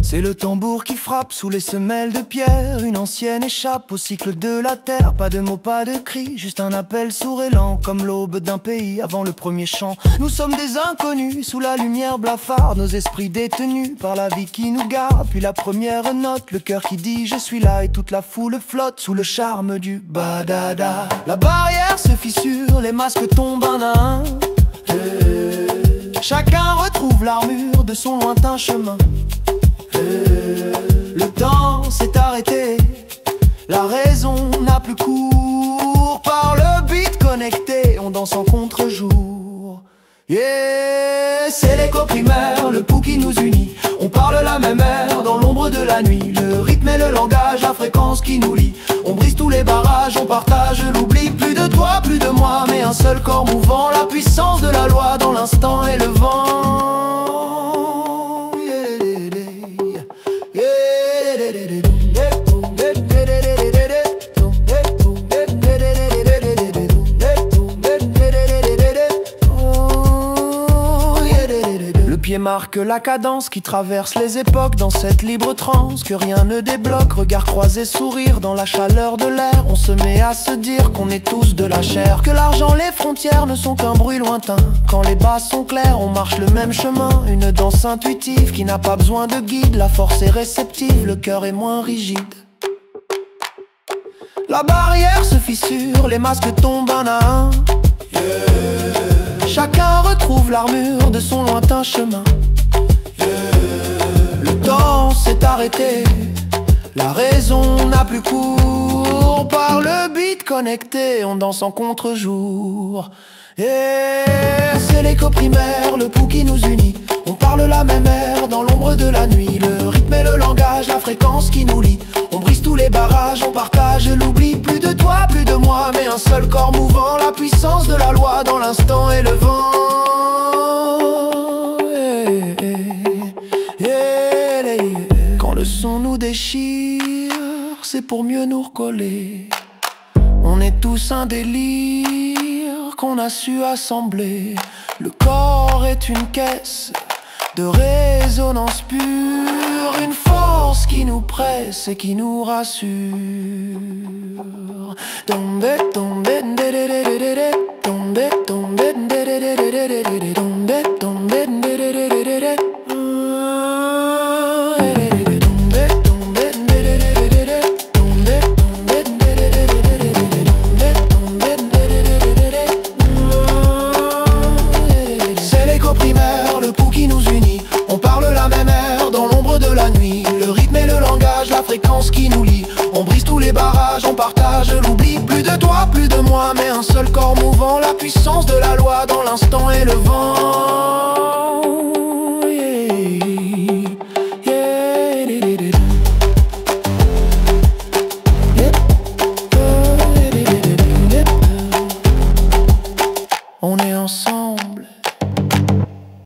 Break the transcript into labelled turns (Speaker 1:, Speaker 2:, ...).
Speaker 1: C'est le tambour qui frappe sous les semelles de pierre, une ancienne échappe au cycle de la terre. Pas de mots, pas de cris, juste un appel sourd et lent, comme l'aube d'un pays avant le premier chant. Nous sommes des inconnus, sous la lumière blafarde, nos esprits détenus par la vie qui nous garde. Puis la première note, le cœur qui dit je suis là, et toute la foule flotte sous le charme du badada. La barrière se fissure, les masques tombent un à un. Chacun retrouve l'armure de son lointain chemin. Le temps s'est arrêté, la raison n'a plus cours. Par le beat connecté, on danse en contre-jour. Yeah, c'est l'écho primaire, le pouls qui nous unit. On parle la même air dans l'ombre de la nuit. Le rythme et le langage, la fréquence qui nous lie. On brise tous les barrages, on partage l'oubli. Plus de toi, plus de moi, mais un seul corps mouvant. La puissance de la loi dans l'instant et le vent. Le pied marque la cadence qui traverse les époques dans cette libre transe que rien ne débloque. Regard croisé, sourire dans la chaleur de l'air. On se met à se dire qu'on est tous de la chair, que l'argent, les frontières ne sont qu'un bruit lointain. Quand les basses sont claires, on marche le même chemin. Une danse intuitive qui n'a pas besoin de guide. La force est réceptive, le cœur est moins rigide. La barrière se fissure, les masques tombent un à un. Chacun retrouve l'armure de son lointain chemin. Le temps s'est arrêté, la raison n'a plus cours. Par le beat connecté, on danse en contre-jour. C'est l'écho primaire, le pouls qui nous unit. On parle la même air dans l'ombre de la nuit. Le rythme et le langage, la fréquence qui nous lie. On brise tous les barrages, on partage l'oubli. Plus de toi, plus de moi, mais un seul corps mouvant. La puissance de la loi dans l'instant et le vent. Quand le son nous déchire, c'est pour mieux nous recoller. On est tous un délire qu'on a su assembler. Le corps est une caisse de résonance pure, une force qui nous presse et qui nous rassure. Tombe, tombe, tombe, tombe, tombe, c'est l'écho primaire, le pouls qui nous unit. On parle la même air dans l'ombre de la nuit. Le rythme et le langage, la fréquence qui nous lie. On brise tous les barrages, on partage l'oubli. Plus de toi, plus de moi, mais un seul corps mouvant. La puissance de la loi dans l'instant et le vent.